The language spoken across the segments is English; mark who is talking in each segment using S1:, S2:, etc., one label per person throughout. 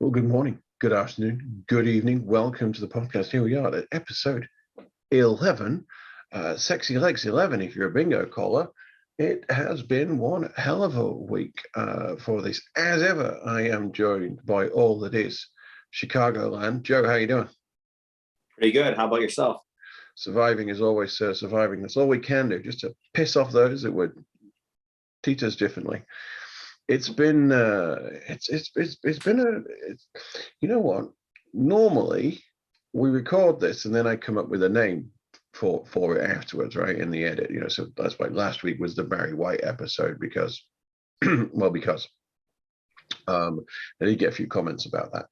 S1: Well, good morning, good afternoon, good evening. Welcome to the podcast. Here we are at episode 11, Sexy Legs 11 if you're a bingo caller. It has been one hell of a week for this. As ever, I am joined by all that is Chicagoland. Joe, how you doing?
S2: Pretty good. How about yourself?
S1: Surviving as always, sir. Surviving. That's all we can do, just to piss off those that would treat us differently. It's been you know what? Normally we record this and then I come up with a name for it afterwards, right? In the edit, so that's why last week was the Barry White episode because I did get a few comments about that.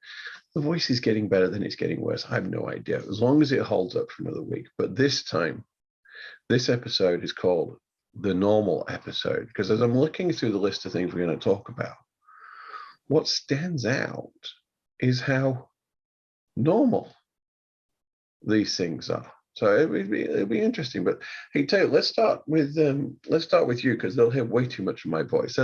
S1: The voice is getting better, then it's getting worse. I have no idea, as long as it holds up for another week. But this time, this episode is called the normal episode, because as I'm looking through the list of things we're going to talk about, what stands out is how normal these things are. So it'll be interesting. But hey, Taylor, let's start with you, because they'll hear way too much of my voice.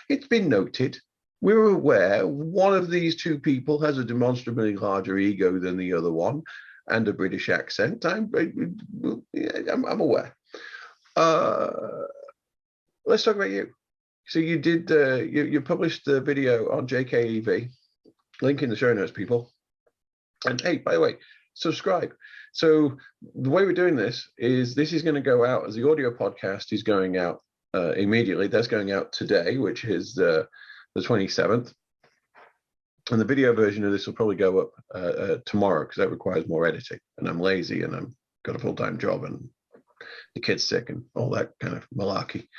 S1: It's been noted. We're aware one of these two people has a demonstrably larger ego than the other one, and a British accent. I'm aware. Let's talk about you. So you did you published the video on JKEV, link in the show notes, people. And hey, by the way, subscribe. So the way we're doing this is going to go out as the audio podcast is going out immediately. That's going out today, which is the 27th. And the video version of this will probably go up tomorrow, because that requires more editing. And I'm lazy and I've got a full-time job and the kid's sick and all that kind of malarkey.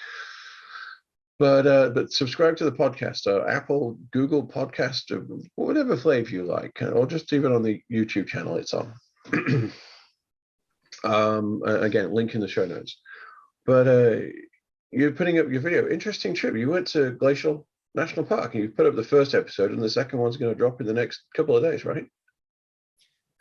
S1: But subscribe to the podcast, Apple, Google Podcast, or whatever flavor you like, or just even on the YouTube channel it's on. Again, link in the show notes. But you're putting up your video. Interesting trip. You went to Glacier National Park and you put up the first episode, and the second one's going to drop in the next couple of days, right?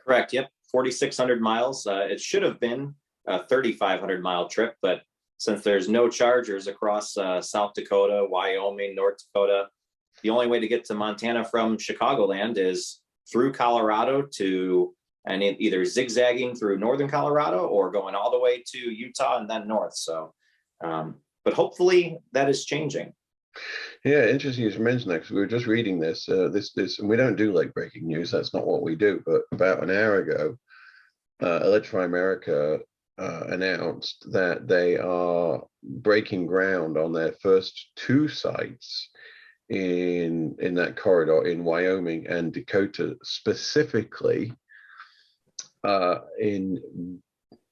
S2: Correct. Yep. 4,600 miles. It should have been a 3,500 mile trip, but since there's no chargers across South Dakota, Wyoming, North Dakota, the only way to get to Montana from Chicagoland is through Colorado and either zigzagging through northern Colorado or going all the way to Utah and then north. So, but hopefully that is changing.
S1: Yeah, interesting you mentioned that, because we were just reading this. And we don't do like breaking news. That's not what we do. But about an hour ago, Electrify America announced that they are breaking ground on their first two sites in that corridor in Wyoming and Dakota, specifically in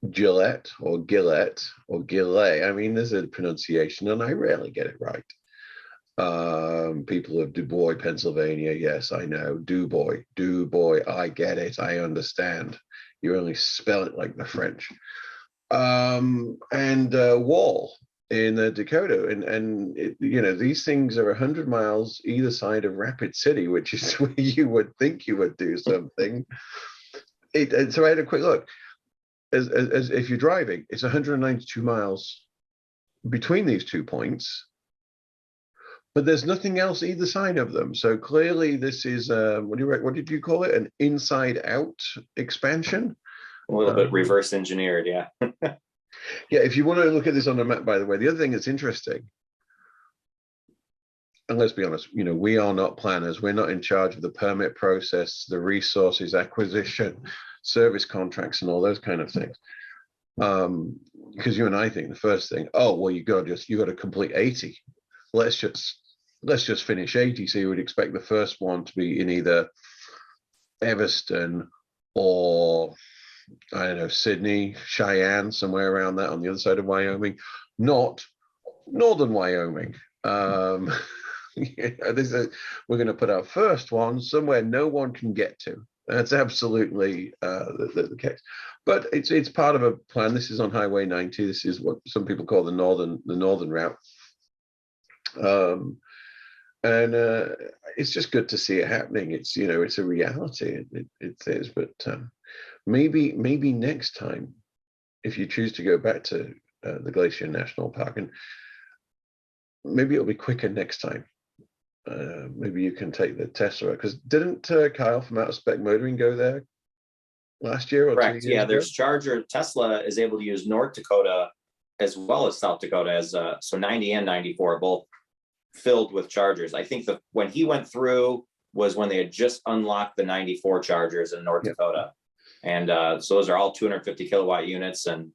S1: Gillette or Gillette. I mean, there's a pronunciation and I rarely get it right. People of Du Bois, Pennsylvania, yes, I know. Du Bois, I get it, I understand. You only spell it like the French. And Wall in Dakota, and these things are 100 miles either side of Rapid City, which is where you would think you would do something. So I had a quick look. As if you're driving, it's 192 miles between these 2 points, but there's nothing else either side of them. So clearly, this is what did you call it? An inside-out expansion.
S2: A little bit reverse engineered, yeah.
S1: Yeah, if you want to look at this on the map, by the way, the other thing that's interesting, and let's be honest, we are not planners. We're not in charge of the permit process, the resources acquisition, service contracts, and all those kind of things. Because you and I think the first thing, you got to complete 80. Let's just finish 80. So you would expect the first one to be in either Evanston or, I don't know, Sydney, Cheyenne, somewhere around that on the other side of Wyoming, not northern Wyoming. We're going to put our first one somewhere no one can get to. That's absolutely the case. But it's part of a plan. This is on Highway 90. This is what some people call the northern route. And it's just good to see it happening. It's it's a reality. It is, but maybe next time, if you choose to go back to the Glacier National Park, and maybe it'll be quicker next time. maybe you can take the Tesla, because didn't Kyle from Out of Spec Motoring go there last year or 2
S2: Correct.
S1: years
S2: Yeah,
S1: ago?
S2: there's charger. Tesla is able to use North Dakota as well as South Dakota as so 90 and 94 both filled with chargers. I think when he went through was when they had just unlocked the 94 chargers in North Dakota. And so those are all 250 kilowatt units, and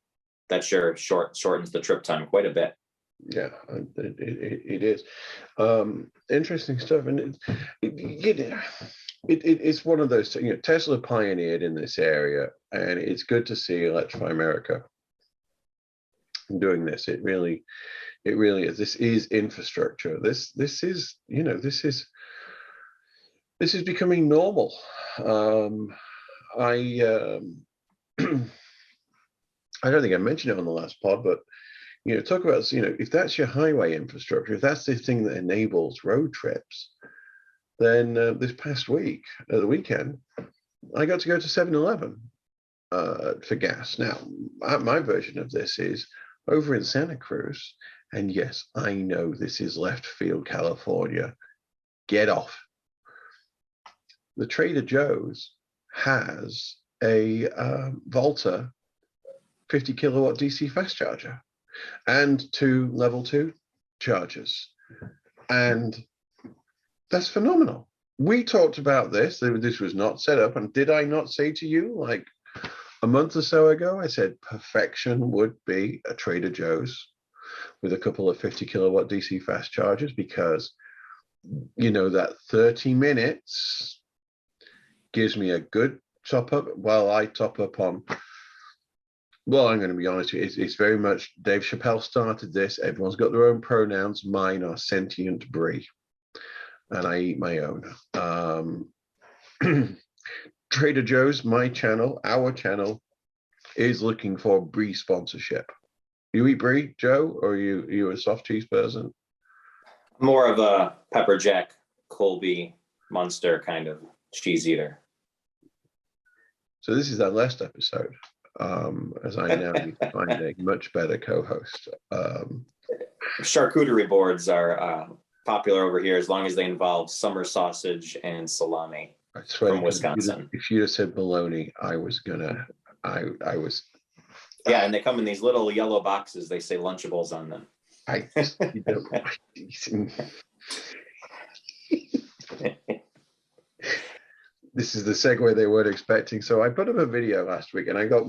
S2: that sure shortens the trip time quite a bit.
S1: Yeah, it is. Interesting stuff. And it's one of those, Tesla pioneered in this area, and it's good to see Electrify America doing this. It really is. This is infrastructure. This is becoming normal. I don't think I mentioned it on the last pod, but talk about, if that's your highway infrastructure, if that's the thing that enables road trips, then this past week, the weekend, I got to go to 7-Eleven for gas. Now, my version of this is over in Santa Cruz, and yes, I know this is left field, California. Get off. The Trader Joe's has a Volta 50 kilowatt DC fast charger and 2 level 2 chargers, and that's phenomenal. We talked about this. This was not set up, and did I not say to you like a month or so ago, I said perfection would be a Trader Joe's with a couple of 50 kilowatt DC fast chargers, because that 30 minutes gives me a good top up while I top up on. Well, I'm going to be honest with you, it's very much Dave Chappelle started this. Everyone's got their own pronouns. Mine are sentient brie, and I eat my own. Trader Joe's, my channel, our channel, is looking for brie sponsorship. You eat brie, Joe, or are you a soft cheese person?
S2: More of a pepper jack, Colby, Munster kind of cheese eater.
S1: So this is our last episode, as I now need to find a much better co-host.
S2: Charcuterie boards are popular over here as long as they involve summer sausage and salami.
S1: I swear,
S2: from Wisconsin.
S1: If you'd have said bologna, I was.
S2: Yeah, and they come in these little yellow boxes. They say Lunchables on them.
S1: This is the segue they weren't expecting. So I put up a video last week, and I got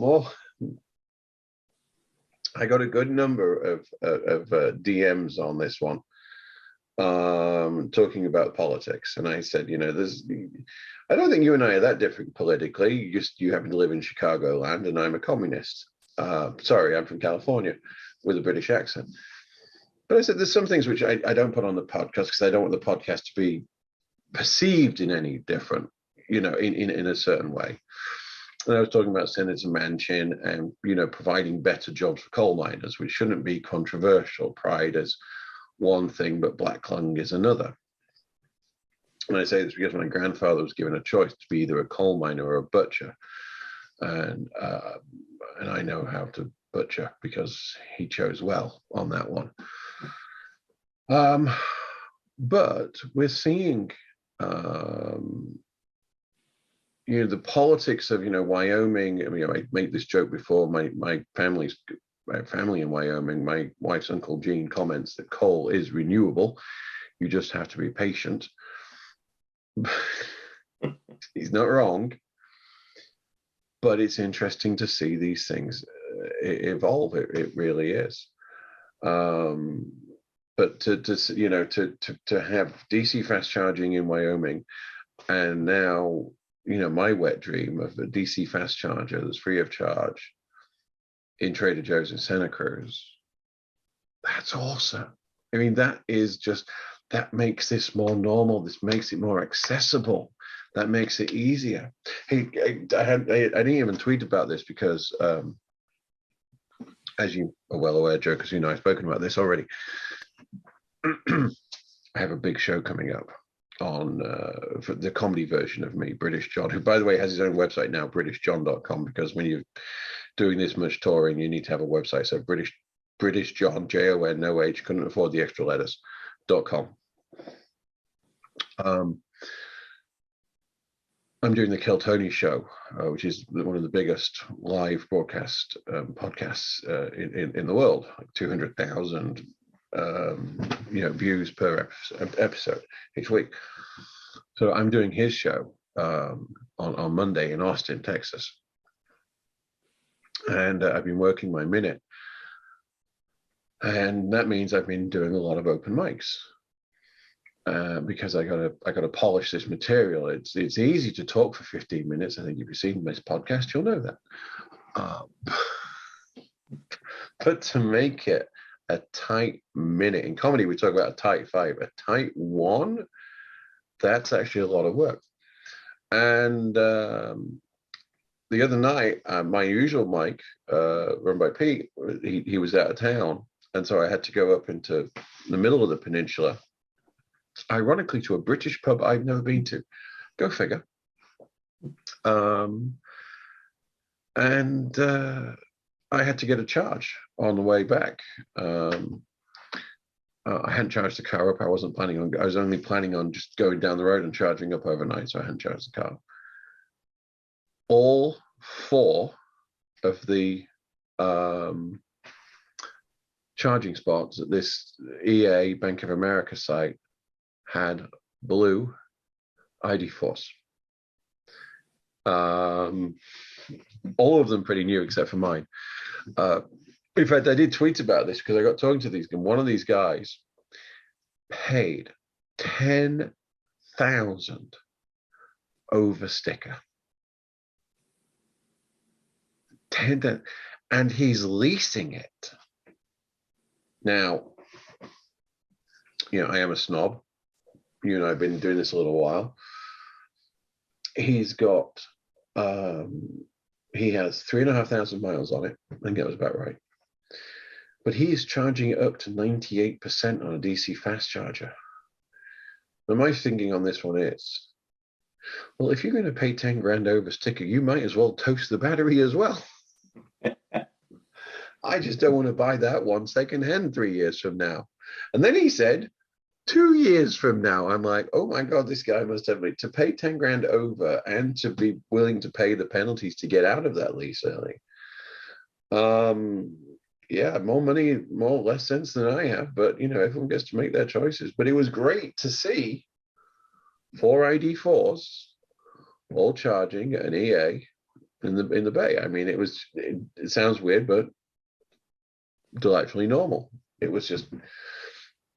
S1: a good number of DMs on this one, talking about politics. And I said, I don't think you and I are that different politically. You happen to live in Chicagoland, and I'm a communist. Sorry, I'm from California with a British accent. But I said there's some things which I don't put on the podcast because I don't want the podcast to be perceived in any different, in a certain way. And I was talking about Senator Manchin and, providing better jobs for coal miners, which shouldn't be controversial. Pride is one thing, but black lung is another. And I say this because my grandfather was given a choice to be either a coal miner or a butcher. And I know how to butcher because he chose well on that one. But we're seeing, the politics of, Wyoming. I mean, I made this joke before. My family in Wyoming, my wife's Uncle Gene comments that coal is renewable. You just have to be patient. He's not wrong. But it's interesting to see these things evolve. It really is. But to have DC fast charging in Wyoming, and now my wet dream of a DC fast charger that's free of charge in Trader Joe's in Santa Cruz. That's awesome. I mean, that makes this more normal. This makes it more accessible. That makes it easier. Hey, I didn't even tweet about this because, as you are well aware, Joe, because I've spoken about this already. I have a big show coming up on for the comedy version of me, British John, who, by the way, has his own website now, BritishJohn.com, because when you're doing this much touring, you need to have a website. So British John, Jon, no H, couldn't afford the extra letters, .com. Um, I'm doing the Kill Tony show, which is one of the biggest live broadcast podcasts in the world, like 200,000 views per episode each week. So I'm doing his show on Monday in Austin, Texas, and I've been working my minute, and that means I've been doing a lot of open mics. Because I gotta polish this material. It's easy to talk for 15 minutes. I think if you've seen this podcast, you'll know that. But to make it a tight minute in comedy, we talk about a tight 5, a tight 1. That's actually a lot of work. And the other night, my usual mic, run by Pete, he was out of town, and so I had to go up into the middle of the peninsula. Ironically, to a British pub I've never been to. Go figure. And I had to get a charge on the way back. I hadn't charged the car up. I was only planning on just going down the road and charging up overnight, so I hadn't charged the car. All 4 of the charging spots at this EA Bank of America site had blue ID force. All of them pretty new except for mine. In fact, I did tweet about this because I got talking to these, and one of these guys paid $10,000 over sticker. 10, and he's leasing it. Now, I am a snob. You and I have been doing this a little while. He's got, he has 3,500 miles on it. I think that was about right. But he is charging it up to 98% on a DC fast charger. Now, my thinking on this one is, well, if you're going to pay 10 grand over sticker, you might as well toast the battery as well. I just don't want to buy that one secondhand 3 years from now. And then he said, 2 years from now. I'm like, oh my God, this guy must have to pay 10 grand over and to be willing to pay the penalties to get out of that lease early. Yeah, more money, less sense than I have, but everyone gets to make their choices. But it was great to see 4 ID4s all charging at an EA in the Bay. I mean, it sounds weird, but delightfully normal. It was just,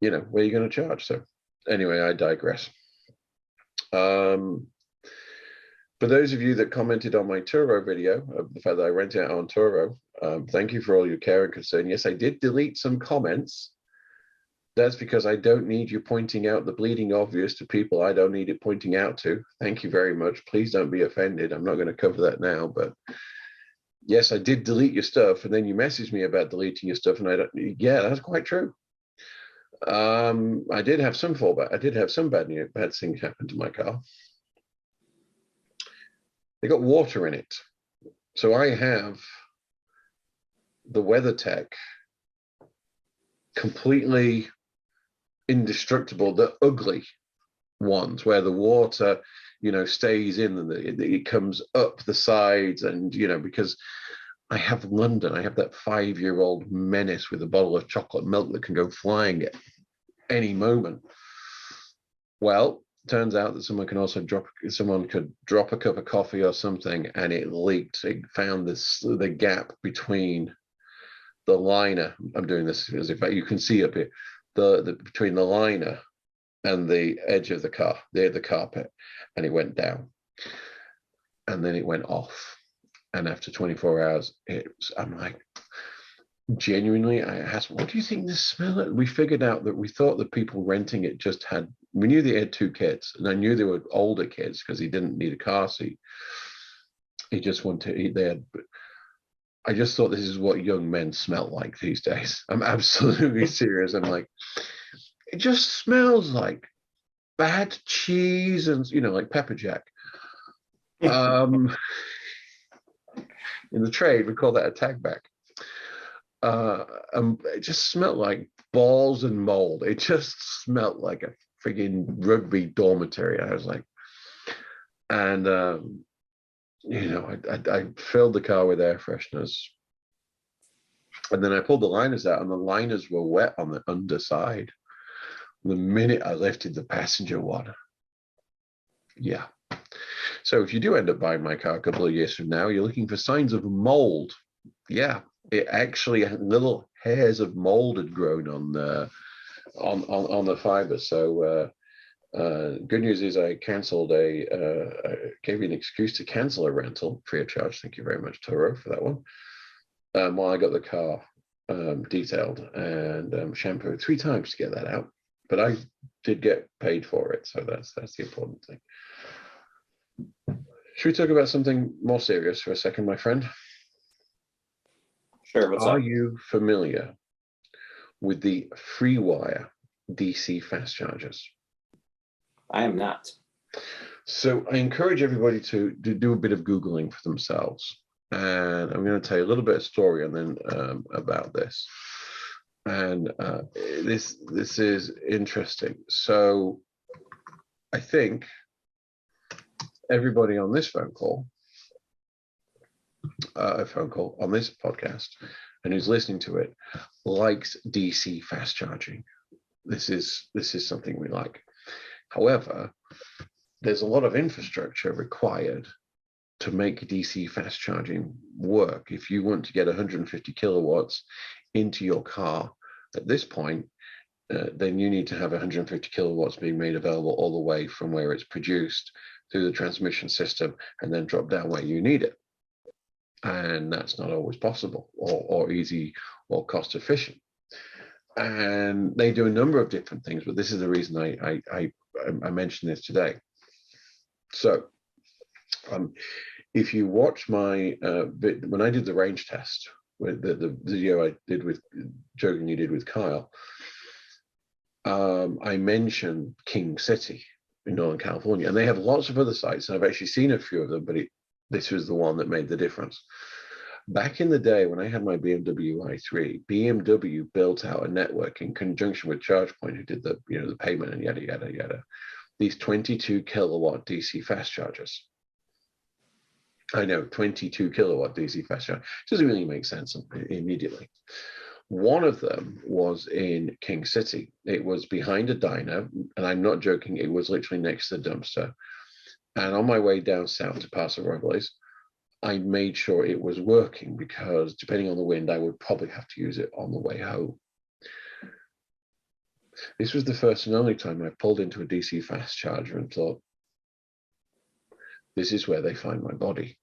S1: where are you going to charge? So anyway, I digress. For those of you that commented on my Turo video, the fact that I rented it out on Turo, thank you for all your care and concern. Yes, I did delete some comments. That's because I don't need you pointing out the bleeding obvious to people I don't need it pointing out to. Thank you very much. Please don't be offended. I'm not going to cover that now, but yes, I did delete your stuff, and then you messaged me about deleting your stuff, and yeah, that's quite true. I did have some fallback. I did have some bad things happen to my car. They got water in it. So I have the WeatherTech completely indestructible, the ugly ones where the water, stays in and it comes up the sides, and, because I have London, I have that 5-year-old menace with a bottle of chocolate milk that can go flying at any moment. Well, turns out that someone could drop a cup of coffee or something, and it leaked. It found the gap between the liner. I'm doing this as if you can see up here, the between the liner and the edge of the car, the carpet, and it went down, and then it went off. And after 24 hours, I'm like, genuinely, I asked, what do you think this smell is? We figured out that we thought the people renting it we knew they had 2 kids, and I knew they were older kids because he didn't need a car seat. He just I just thought this is what young men smell like these days. I'm absolutely serious. I'm like, it just smells like bad cheese and, like pepper jack. In the trade, we call that a tagback. It just smelled like balls and mold. It just smelled like a frigging rugby dormitory. I was like, and you know, I filled the car with air fresheners, and then I pulled the liners out, and the liners were wet on the underside. The minute I lifted the passenger one, yeah. So if you do end up buying my car a couple of years from now, you're looking for signs of mold. Yeah, it actually little hairs of mold had grown on the fiber. So good news is I cancelled gave you an excuse to cancel a rental free of charge. Thank you very much, Toro, for that one. While I got the car detailed and shampooed 3 times to get that out, but I did get paid for it, so that's the important thing. Should we talk about something more serious for a second, my friend?
S2: Sure. What's up?
S1: Are you familiar with the Freewire DC fast chargers?
S2: I am not.
S1: So I encourage everybody to do a bit of Googling for themselves. And I'm going to tell you a little bit of story and then about this. And this is interesting. So I think everybody on this phone call on this podcast and who's listening to it likes DC fast charging. This is something we like. However, there's a lot of infrastructure required to make DC fast charging work. If you want to get 150 kilowatts into your car at this point, then you need to have 150 kilowatts being made available all the way from where it's produced through the transmission system and then drop down where you need it. And that's not always possible or easy or cost efficient. And they do a number of different things, but this is the reason I mentioned this today. So if you watch my when I did the range test with the video I did with jokingly did with Kyle, I mentioned King City in Northern California, and they have lots of other sites, and I've actually seen a few of them, but this was the one that made the difference. Back in the day when I had my BMW i3, BMW built out a network in conjunction with ChargePoint, who did the the payment and yada yada yada. These 22 kilowatt DC fast chargers. I know, 22 kilowatt DC fast charger doesn't really make sense immediately. One of them was in King City. It was behind a diner, and I'm not joking, it was literally next to the dumpster. And on my way down south to Paso Robles, I made sure it was working because depending on the wind, I would probably have to use it on the way home. This was the first and only time I pulled into a DC fast charger and thought, this is where they find my body.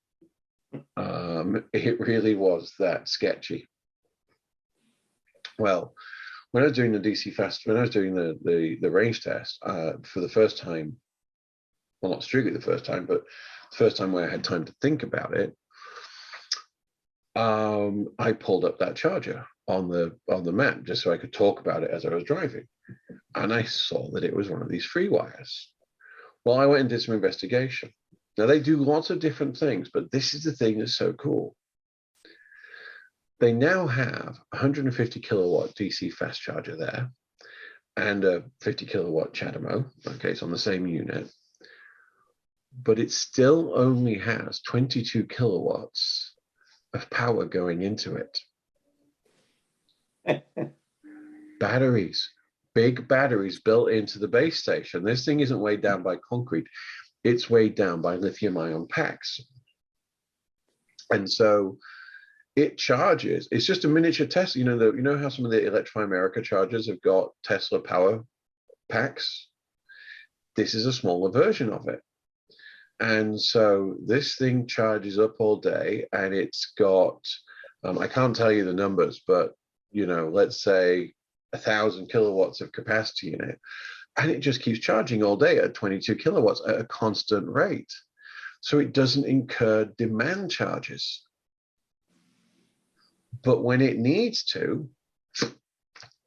S1: It really was that sketchy. Well, when I was doing the DC fast, when I was doing the range test for the first time, well, not strictly the first time, but the first time where I had time to think about it, I pulled up that charger on the map just so I could talk about it as I was driving, and I saw that it was one of these Freewires. Well, I went and did some investigation. Now they do lots of different things, but this is the thing that's so cool. They now have 150 kilowatt DC fast charger there and a 50 kilowatt CHAdeMO. Okay, it's on the same unit, but it still only has 22 kilowatts of power going into it. Batteries, big batteries built into the base station. This thing isn't weighed down by concrete. It's weighed down by lithium-ion packs. And so it charges. It's just a miniature Tesla. You know how some of the Electrify America chargers have got Tesla power packs? This is a smaller version of it. And so this thing charges up all day, and it's got, I can't tell you the numbers, but, let's say 1,000 kilowatts of capacity in it. And it just keeps charging all day at 22 kilowatts at a constant rate. So it doesn't incur demand charges. But when it needs to,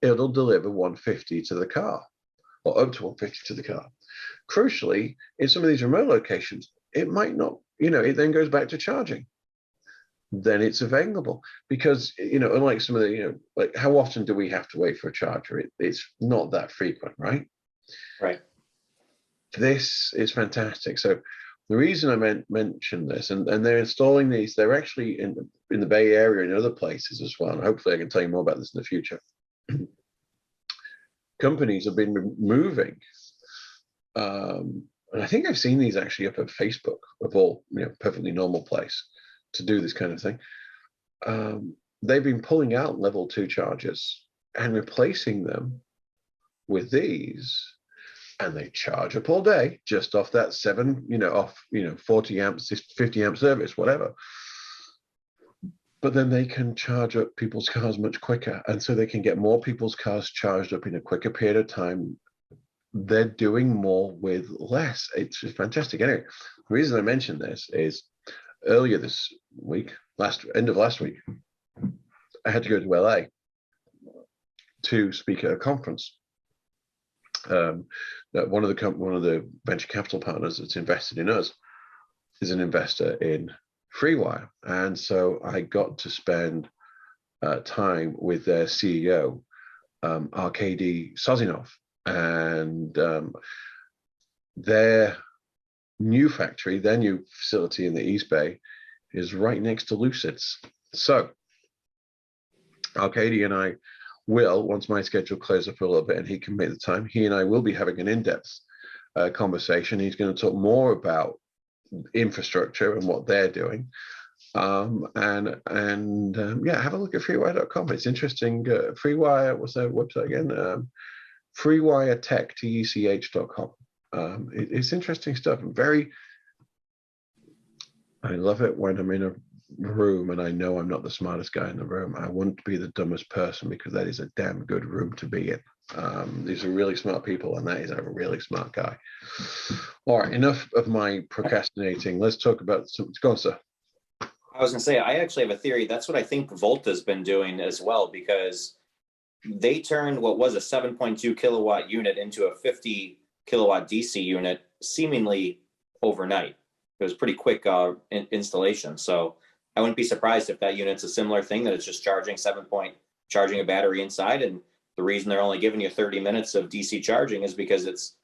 S1: it'll deliver 150 to the car, or up to 150 to the car. Crucially, in some of these remote locations, it might not, it then goes back to charging. Then it's available because, unlike some of the, like how often do we have to wait for a charger? It's not that frequent, right?
S2: Right.
S1: This is fantastic. So the reason I mentioned this, and they're installing these, they're actually in the Bay Area and other places as well. And hopefully I can tell you more about this in the future. Companies have been moving, and I think I've seen these actually up at Facebook, of all, perfectly normal place to do this kind of thing. They've been pulling out level 2 chargers and replacing them with these, and they charge up all day just off that 40 amps, 50 amp service, whatever. But then they can charge up people's cars much quicker, and so they can get more people's cars charged up in a quicker period of time. They're doing more with less. It's just fantastic. Anyway, the reason I mentioned this is earlier this week, end of last week, I had to go to LA to speak at a conference. That one of the venture capital partners that's invested in us is an investor in Freeewire, and so I got to spend time with their CEO, Arkady Sozinov, and their new factory, their new facility in the East Bay, is right next to Lucid's. So Arkady and I will, once my schedule clears up a little bit and he can make the time, he and I will be having an in-depth conversation. He's going to talk more about infrastructure and what they're doing. Yeah, have a look at freewire.com. It's interesting. Freewire, what's their website again? freewiretech.com. It's interesting stuff. I love it when I'm in a room and I know I'm not the smartest guy in the room. I want to be the dumbest person, because that is a damn good room to be in. These are really smart people, and that is a really smart guy. All right, enough of my procrastinating. Let's talk about some. Go on, sir.
S2: I was going to say, I actually have a theory. That's what I think Volta's been doing as well, because they turned what was a 7.2 kilowatt unit into a 50 kilowatt DC unit seemingly overnight. It was pretty quick installation. So I wouldn't be surprised if that unit's a similar thing, that it's just charging charging a battery inside. And the reason they're only giving you 30 minutes of DC charging is because it's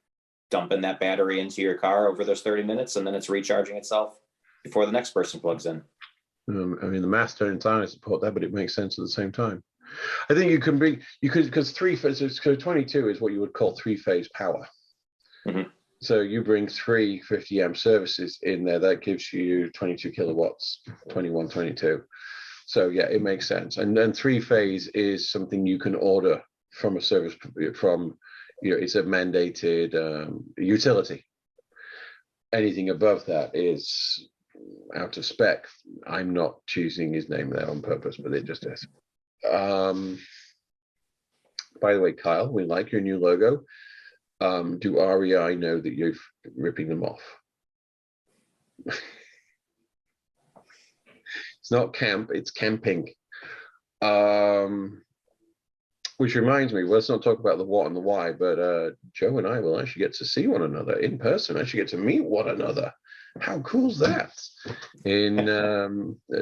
S2: dumping that battery into your car over those 30 minutes, and then it's recharging itself before the next person plugs in.
S1: I mean, the math turns on, I support that, but it makes sense at the same time. I think because 22 is what you would call 3-phase power. Mm-hmm. So you bring 3 50 amp services in there, that gives you 22 kilowatts, 21, 22. So yeah, it makes sense. And then 3-phase is something you can order from a service, from, it's a mandated utility. Anything above that is out of spec. I'm not choosing his name there on purpose, but it just is. By the way, Kyle, we like your new logo. Do REI know that you're ripping them off? It's not camp, it's camping. Which reminds me, let's not talk about the what and the why, but Joe and I will actually get to see one another in person, actually get to meet one another. How cool is that?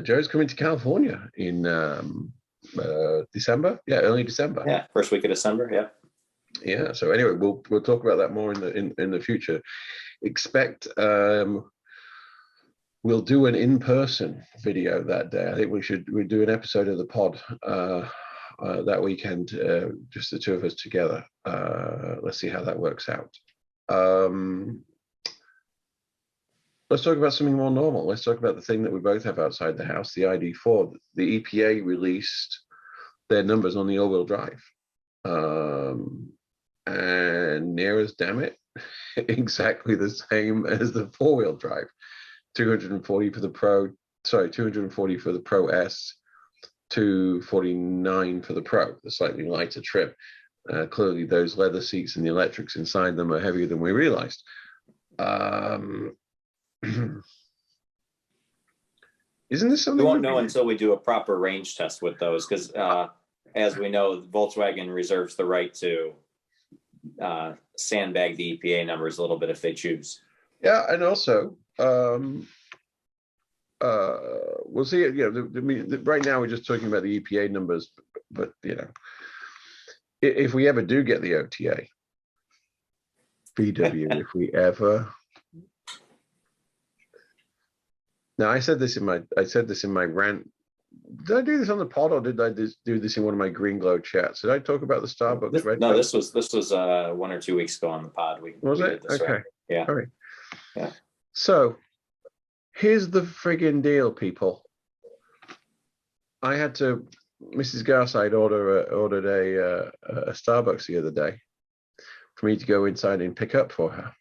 S1: Joe's coming to California in December. Yeah, early December.
S2: Yeah, first week of December. Yeah.
S1: Yeah. So anyway, we'll talk about that more in the future. Expect we'll do an in-person video that day. I think we'll do an episode of the pod that weekend, just the two of us together. Let's see how that works out. Let's talk about something more normal. Let's talk about the thing that we both have outside the house, the ID4. The EPA released their numbers on the all-wheel drive. And near as damn it, exactly the same as the 4-wheel drive. 240 for the Pro, 240 for the Pro S, 249 for the Pro, the slightly lighter trim. Clearly those leather seats and the electrics inside them are heavier than we realized. Isn't this something
S2: we won't know until we do a proper range test with those, because as we know, Volkswagen reserves the right to sandbag the EPA numbers a little bit if they choose.
S1: Yeah, and also we'll see. Right now we're just talking about the EPA numbers, but if we ever do get the OTA, VW, if we ever. Now, I said this in my rant. Did I do this on the pod, or did I do this in one of my Green Glow chats? Did I talk about the Starbucks red?
S2: No, this was 1 or 2 weeks ago on the pod. We did this,
S1: okay?
S2: Right? Yeah.
S1: All right.
S2: Yeah.
S1: So here's the friggin' deal, people. I had to. Mrs. Garside ordered a Starbucks the other day for me to go inside and pick up for her,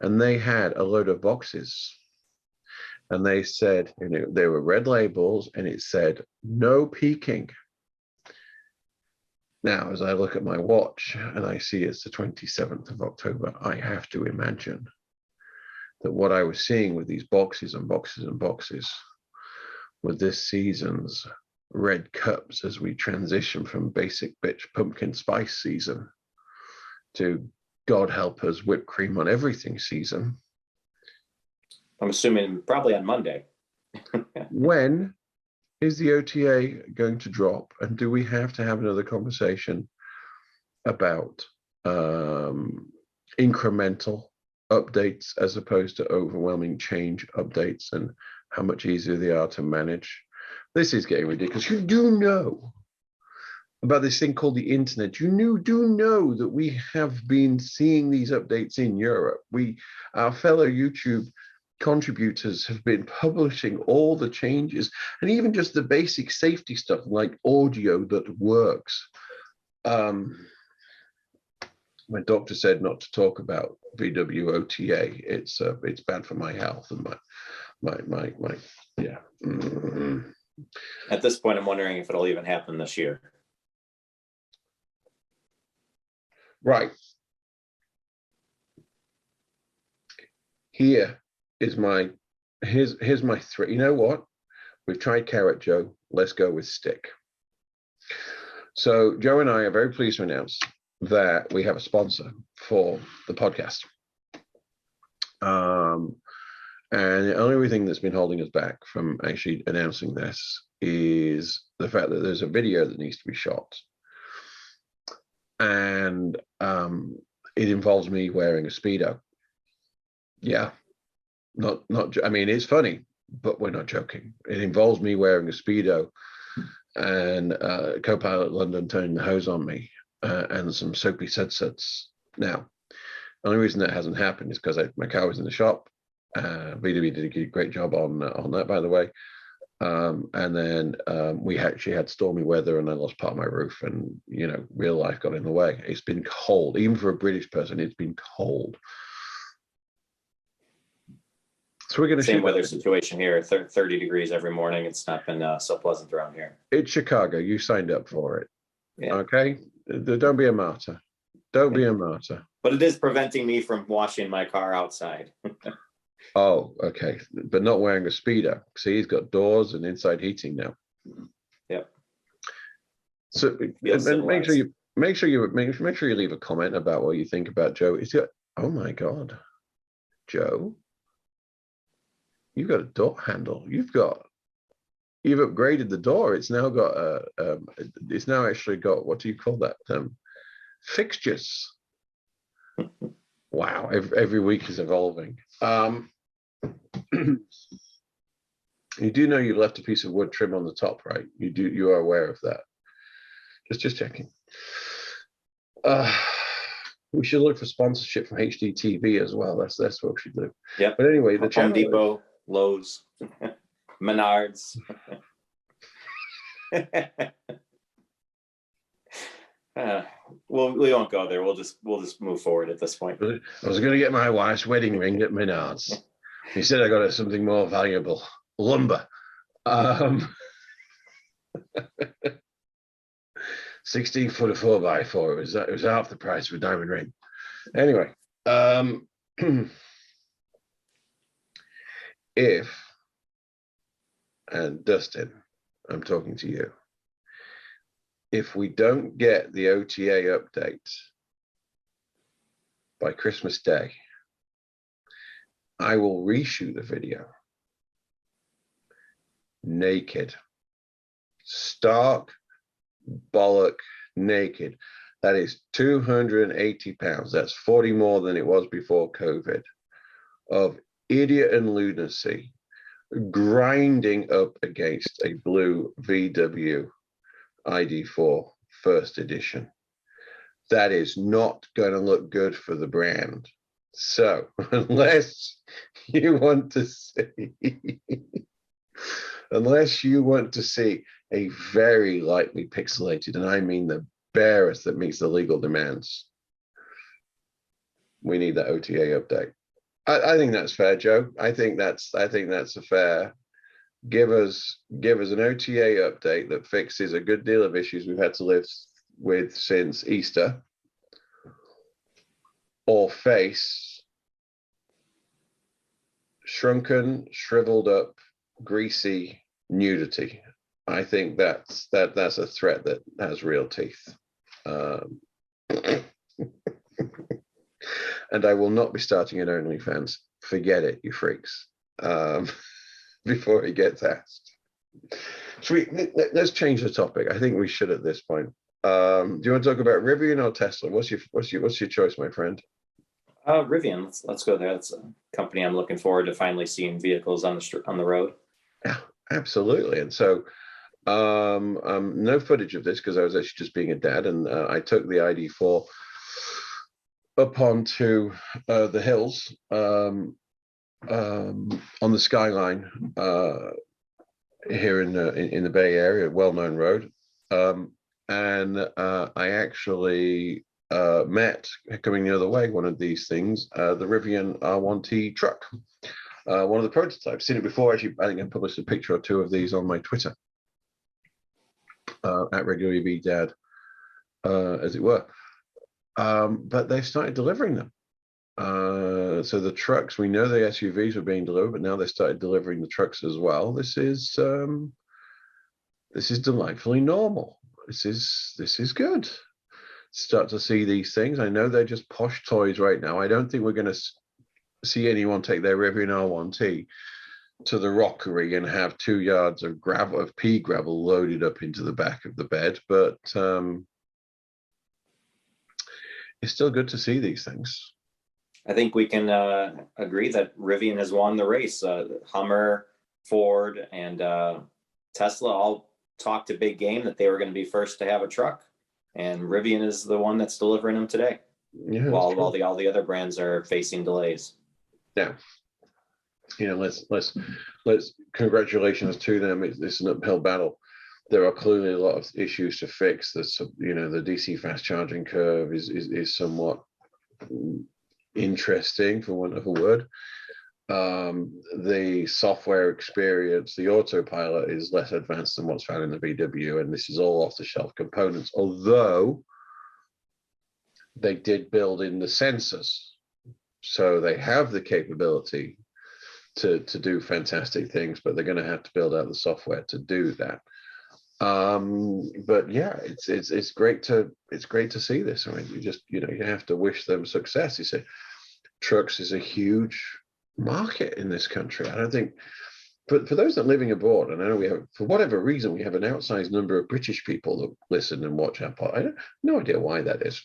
S1: and they had a load of boxes. And they said, they were red labels, and it said, no peeking. Now, as I look at my watch and I see it's the 27th of October, I have to imagine that what I was seeing with these boxes and boxes and boxes were this season's red cups as we transition from basic bitch pumpkin spice season to God help us whipped cream on everything season.
S2: I'm assuming probably on Monday.
S1: When is the OTA going to drop? And do we have to have another conversation about incremental updates as opposed to overwhelming change updates, and how much easier they are to manage? This is getting ridiculous. You do know about this thing called the internet. You do know that we have been seeing these updates in Europe. Our fellow YouTube contributors have been publishing all the changes, and even just the basic safety stuff like audio that works. My doctor said not to talk about VW OTA. It's bad for my health and my yeah.
S2: At this point, I'm wondering if it'll even happen this year.
S1: Right. Here's my threat. You know what? We've tried carrot, Joe. Let's go with stick. So Joe and I are very pleased to announce that we have a sponsor for the podcast. And the only thing that's been holding us back from actually announcing this is the fact that there's a video that needs to be shot. And it involves me wearing a Speedo. Yeah. Not. I mean, it's funny, but we're not joking. It involves me wearing a Speedo and co-pilot London turning the hose on me and some soapy sudsets. Now, the only reason that hasn't happened is because my car was in the shop. VW did a great job on that, by the way. And then we actually had stormy weather, and I lost part of my roof, and real life got in the way. It's been cold, even for a British person. It's been cold. So we're going to
S2: same weather situation here. 30 degrees every morning. It's not been so pleasant around here.
S1: It's Chicago. You signed up for it.
S2: Yeah.
S1: Okay. Don't be a martyr. Don't be a martyr.
S2: But it is preventing me from washing my car outside.
S1: Oh, okay. But not wearing a Speedo. See, he's got doors and inside heating now.
S2: Yep.
S1: So make sure you leave a comment about what you think about Joe. Oh my God, Joe, you've got a door handle. You've upgraded the door. It's now got it's now actually got, what do you call that? Fixtures. Wow, every week is evolving. You do know you left a piece of wood trim on the top, right? You are aware of that. Just checking. We should look for sponsorship from HDTV as well. That's what we should do.
S2: Yeah.
S1: But anyway, the
S2: Home Depot, Lowe's, Menards. We won't go there. We'll just move forward at this point.
S1: I was going to get my wife's wedding ring at Menards. He said I got her something more valuable, lumber. 16 foot of 4x4. It was half the price of a diamond ring. Anyway, and Dustin, I'm talking to you. If we don't get the OTA update by Christmas Day, I will reshoot the video naked, stark bollock naked. That is 280 pounds. That's 40 more than it was before COVID, of idiot and lunacy grinding up against a blue VW ID4 first edition. That is not going to look good for the brand. So unless you want to see a very lightly pixelated, and I mean the barest that meets the legal demands, we need that OTA update. I think that's fair, Joe. I think that's a fair. Give us an OTA update that fixes a good deal of issues we've had to live with since Easter, or face shrunken, shriveled up, greasy nudity. I think that's a threat that has real teeth. And I will not be starting an OnlyFans. Forget it, you freaks. Before he gets asked. Let's change the topic. I think we should at this point. Do you want to talk about Rivian or Tesla? What's your choice, my friend?
S2: Rivian. Let's go there. That's a company I'm looking forward to finally seeing vehicles on the road.
S1: Yeah, absolutely. And so, no footage of this because I was actually just being a dad, and I took the ID4 up onto the hills on the skyline here in the Bay Area, well-known road, and I actually met, coming the other way, one of these things, the Rivian R1T truck, one of the prototypes. Seen it before, actually. I think I published a picture or two of these on my Twitter at Regular EV Dad, as it were. But they've started delivering them. So the trucks, we know the SUVs were being delivered, but now they started delivering the trucks as well. This is delightfully normal. This is good. Start to see these things. I know they're just posh toys right now. I don't think we're going to see anyone take their Rivian R1T to the rockery and have 2 yards of pea gravel loaded up into the back of the bed, but it's still good to see these things.
S2: I think we can agree that Rivian has won the race. Hummer, Ford, and Tesla all talked a big game that they were going to be first to have a truck, and Rivian is the one that's delivering them today. Yeah, while all the other brands are facing delays.
S1: Yeah, let's congratulations to them. It's an uphill battle. There are clearly a lot of issues to fix. The DC fast charging curve is somewhat interesting, for want of a word. The software experience, the autopilot, is less advanced than what's found in the VW, and this is all off-the-shelf components, although they did build in the sensors, so they have the capability to do fantastic things, but they're going to have to build out the software to do that. But yeah, it's great to see this. I mean, you have to wish them success. You say trucks is a huge market in this country. I don't think, but for those that are living abroad, and I know we have, for whatever reason, we have an outsized number of British people that listen and watch our pod. I have no idea why that is.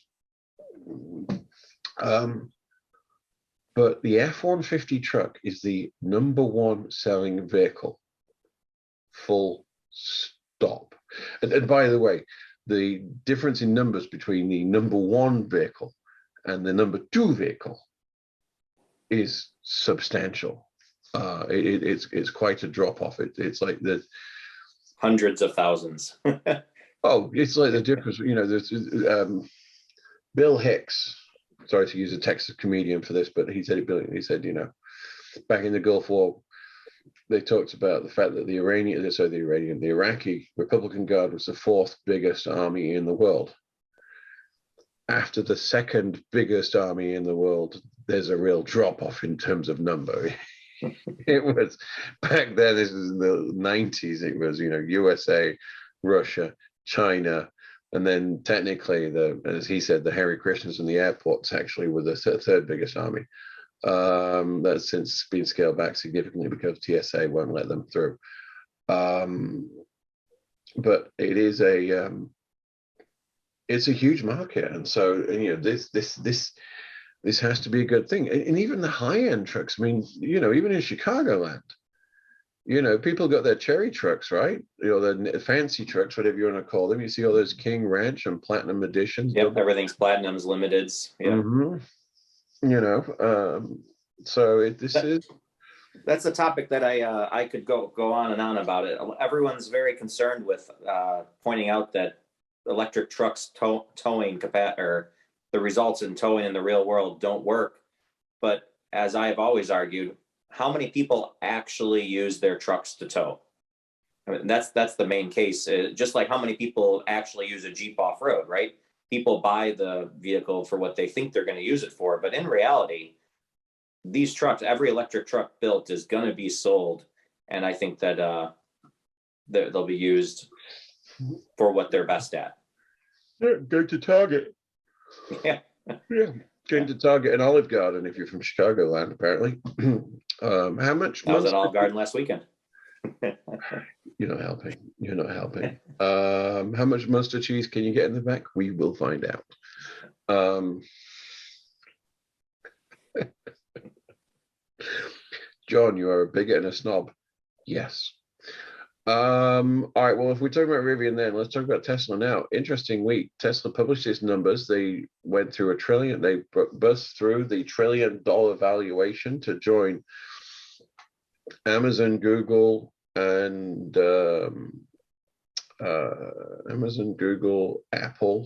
S1: But the F-150 truck is the #1 selling vehicle. Full stop. And by the way, the difference in numbers between the #1 vehicle and the #2 vehicle is substantial. It's quite a drop off. It's like the
S2: hundreds of thousands.
S1: Oh, it's like the difference. There's Bill Hicks. Sorry to use a Texas comedian for this, but he said, back in the Gulf War, they talked about the fact that the Iraqi Republican Guard was the 4th biggest army in the world. After the 2nd biggest army in the world, there's a real drop off in terms of number. It was back then, this was in the 90s, it was, USA, Russia, China, and then technically, as he said, the Hare Krishnas and the airports actually were the 3rd biggest army. That's since been scaled back significantly because TSA won't let them through. But it is it's a huge market, and so this has to be a good thing. And even the high end trucks. I mean, even in Chicagoland, people got their cherry trucks, right? The fancy trucks, whatever you want to call them. You see all those King Ranch and Platinum editions.
S2: Yep, everything's Platinums, Limiteds. Yeah.
S1: So
S2: that's a topic that I could go on and on about it. Everyone's very concerned with pointing out that electric trucks towing or the results in towing in the real world don't work. But as I have always argued, how many people actually use their trucks to tow? I mean, that's the main case. Just like how many people actually use a Jeep off road, right? People buy the vehicle for what they think they're going to use it for, but in reality, these trucks, every electric truck built is going to be sold, and I think that they'll be used for what they're best at.
S1: Yeah, go to Target.
S2: Yeah.
S1: Going to Target and Olive Garden if you're from Chicagoland, apparently. How much?
S2: I was at Olive Garden last weekend.
S1: You're not helping. How much mustard cheese can you get in the back? We will find out. John, you are a bigot and a snob. Yes. All right, well, if we're talking about Rivian, then let's talk about Tesla now. Interesting week. Tesla published its numbers. They went through they burst through the $1 trillion valuation to join Amazon, Google, and Apple.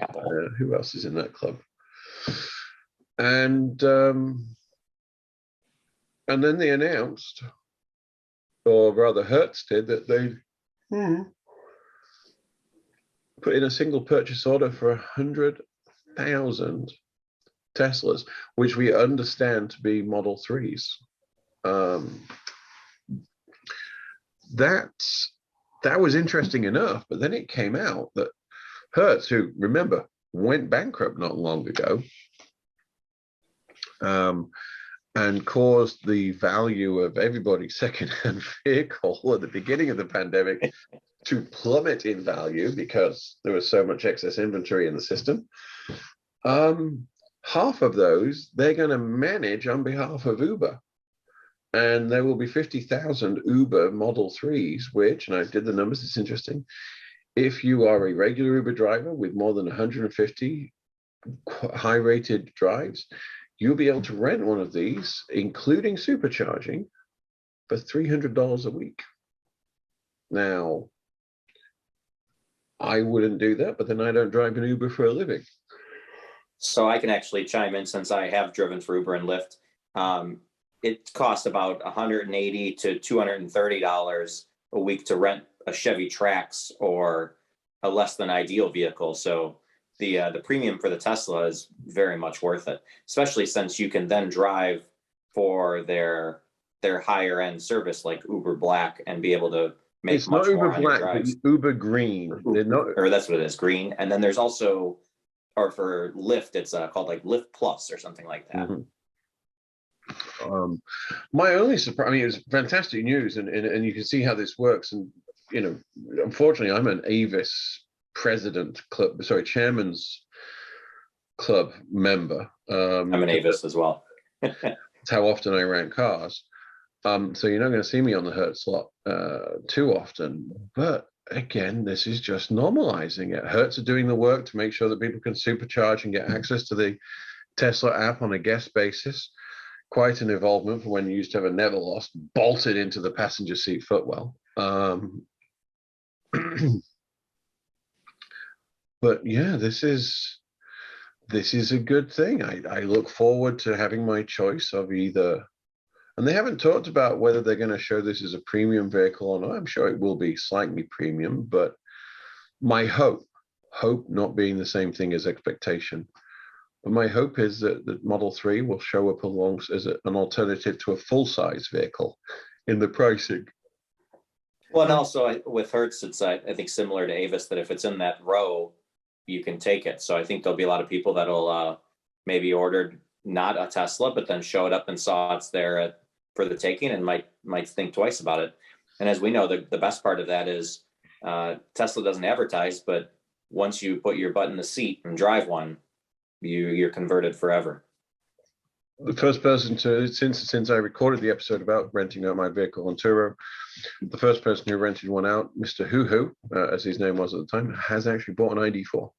S1: Who else is in that club? And then they announced, or rather Hertz did, that they put in a single purchase order for 100,000 Teslas, which we understand to be Model 3s. That was interesting enough, but then it came out that Hertz, who, remember, went bankrupt not long ago, and caused the value of everybody's second-hand vehicle at the beginning of the pandemic to plummet in value because there was so much excess inventory in the system. Half of those they're going to manage on behalf of Uber. And there will be 50,000 Uber Model 3s, which, and I did the numbers, it's interesting, if you are a regular Uber driver with more than 150 high-rated drives, you'll be able to rent one of these, including supercharging, for $300 a week. Now, I wouldn't do that, but then I don't drive an Uber for a living.
S2: So I can actually chime in since I have driven for Uber and Lyft. It costs about $180 to $230 a week to rent a Chevy Trax or a less than ideal vehicle. So the premium for the Tesla is very much worth it, especially since you can then drive for their higher end service like Uber Black and be able to make
S1: it's much not Uber Black, but Uber Green.
S2: Or that's what it is, Green. And then there's also, or for Lyft, it's called like Lyft Plus or something like that.
S1: Mm-hmm. My only surprise, I mean, it was fantastic news, and you can see how this works. And unfortunately, I'm an Avis chairman's club member.
S2: I'm an Avis as well.
S1: It's how often I rent cars. So you're not going to see me on the Hertz lot too often. But again, this is just normalizing it. Hertz are doing the work to make sure that people can supercharge and get access to the Tesla app on a guest basis. Quite an evolvement from when you used to have a never lost bolted into the passenger seat footwell. But yeah, this is a good thing. I look forward to having my choice of either, and they haven't talked about whether they're going to show this as a premium vehicle or not. I'm sure it will be slightly premium, but my hope not being the same thing as expectation. But my hope is that the Model 3 will show up along as an alternative to a full-size vehicle in the pricing.
S2: Well, and also with Hertz, it's I think similar to Avis, that if it's in that row, you can take it. So I think there'll be a lot of people that'll maybe ordered not a Tesla, but then showed up and saw it's there for the taking and might think twice about it. And as we know, the best part of that is Tesla doesn't advertise, but once you put your butt in the seat and drive one, you're converted forever.
S1: The first person to, since I recorded the episode about renting out my vehicle on Turo, the first person who rented one out, Mr. Hoo, as his name was at the time, has actually bought an ID4.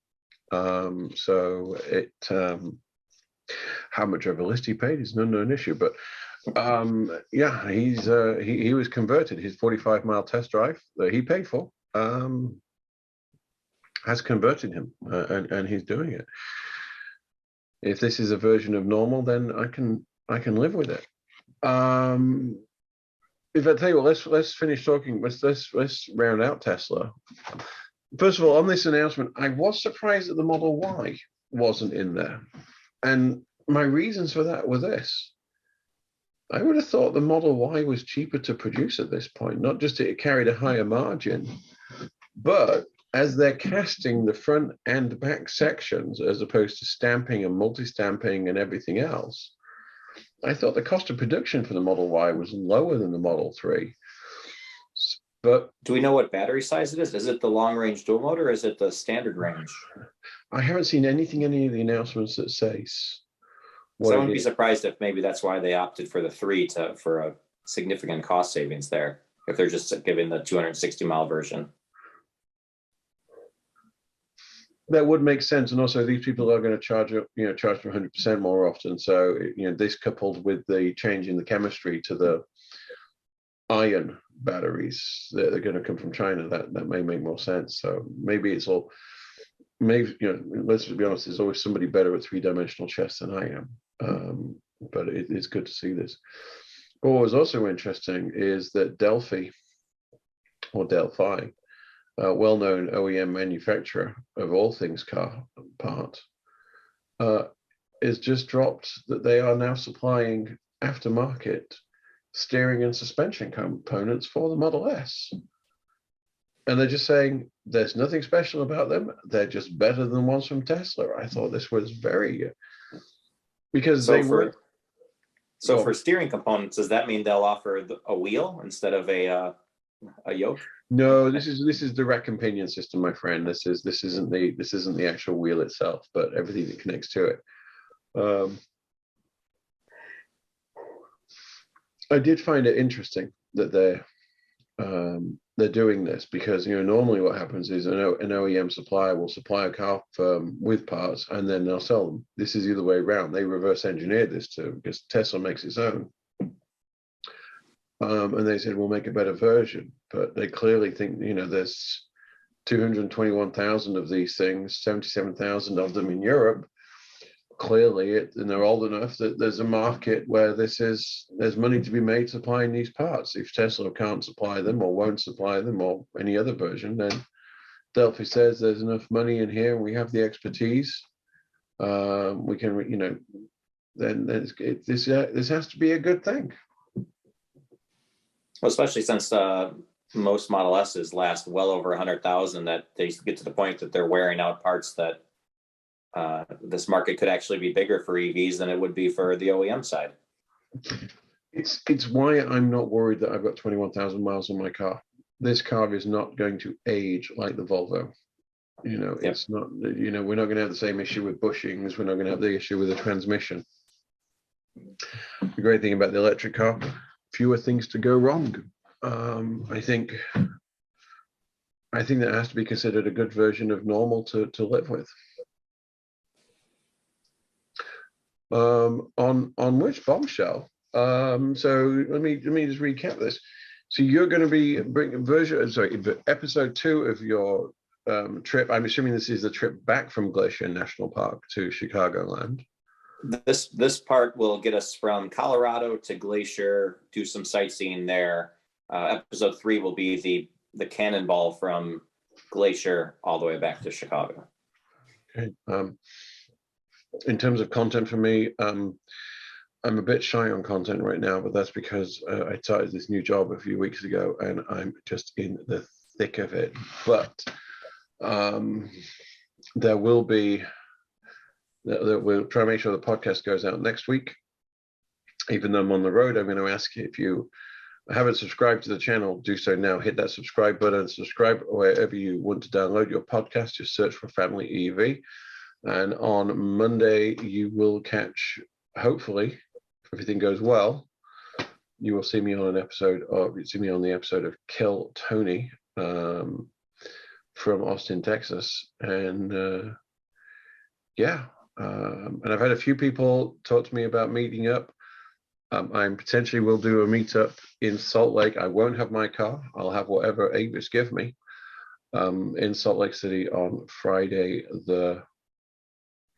S1: So it, how much of a list he paid is an unknown issue, but yeah, he was converted. His 45-mile test drive that he paid for has converted him, and he's doing it. If this is a version of normal, then I can live with it. If I tell you what, let's finish talking. Let's round out Tesla. First of all, on this announcement, I was surprised that the Model Y wasn't in there, and my reasons for that were this. I would have thought the Model Y was cheaper to produce at this point, not just it carried a higher margin, but as they're casting the front and back sections as opposed to stamping and multi-stamping and everything else, I thought the cost of production for the Model Y was lower than the Model 3. But
S2: do we know what battery size it is? Is it the long-range dual motor or is it the standard range?
S1: I haven't seen anything, any of the announcements that says.
S2: So I wouldn't be surprised if maybe that's why they opted for the 3 for a significant cost savings there, if they're just giving the 260-mile version.
S1: That would make sense, and also these people are going to charge for 100% more often. So this coupled with the change in the chemistry to the iron batteries that are going to come from China, that may make more sense. So maybe it's all, maybe let's be honest, there's always somebody better at three-dimensional chess than I am. But it's good to see this. But what was also interesting is that Delphi, well-known OEM manufacturer of all things car parts, is just dropped that they are now supplying aftermarket steering and suspension components for the Model S. And they're just saying there's nothing special about them. They're just better than ones from Tesla. I thought this was very, because
S2: So for steering components, does that mean they'll offer a wheel instead of a yoke?
S1: No, this is the rack and pinion system, my friend. This isn't the actual wheel itself, but everything that connects to it. I did find it interesting that they're doing this, because normally what happens is an OEM supplier will supply a car firm with parts and then they'll sell them. This is the other way around. They reverse engineered this because Tesla makes its own. And they said, we'll make a better version, but they clearly think, there's 221,000 of these things, 77,000 of them in Europe. Clearly, and they're old enough that there's a market where there's money to be made supplying these parts. If Tesla can't supply them or won't supply them or any other version, then Delphi says there's enough money in here and we have the expertise. We can, then this has to be a good thing.
S2: Well, especially since most Model S's last well over 100,000, that they get to the point that they're wearing out parts that this market could actually be bigger for EVs than it would be for the OEM side.
S1: It's why I'm not worried that I've got 21,000 miles on my car. This car is not going to age like the Volvo. It's not, we're not going to have the same issue with bushings. We're not going to have the issue with the transmission. The great thing about the electric car, fewer things to go wrong. I think that has to be considered a good version of normal to live with. On which bombshell? So let me just recap this. So you're going to be bringing episode 2 of your trip. I'm assuming this is the trip back from Glacier National Park to Chicagoland.
S2: This part will get us from Colorado to Glacier, do some sightseeing there. Episode 3 will be the cannonball from Glacier all the way back to Chicago.
S1: Okay. In terms of content for me, I'm a bit shy on content right now, but that's because I started this new job a few weeks ago and I'm just in the thick of it. But we'll try to make sure the podcast goes out next week. Even though I'm on the road, I'm going to ask if you haven't subscribed to the channel, do so now. Hit that subscribe button, subscribe wherever you want to download your podcast. Just search for Family EV. And on Monday, you will catch, hopefully, if everything goes well, you will see me on an episode, or see me on the episode of Kill Tony from Austin, Texas. And and I've had a few people talk to me about meeting up. I potentially will do a meetup in Salt Lake. I won't have my car. I'll have whatever Avis give me in Salt Lake City on Friday, the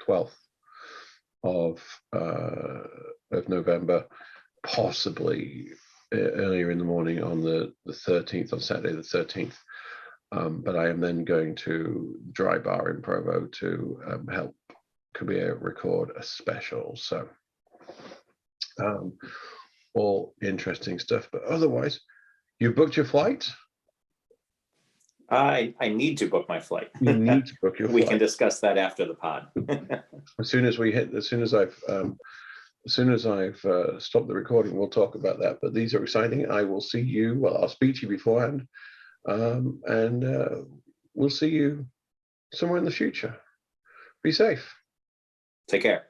S1: 12th of November, possibly earlier in the morning on the 13th, on Saturday the 13th. But I am then going to Dry Bar in Provo to help Kabir record a special. So all interesting stuff. But otherwise, you booked your flight?
S2: I need to book my flight.
S1: You need to book your flight.
S2: We can discuss that after the pod.
S1: As soon as I've stopped the recording, we'll talk about that. But these are exciting. I will see you. Well, I'll speak to you beforehand, and we'll see you somewhere in the future. Be safe.
S2: Take care.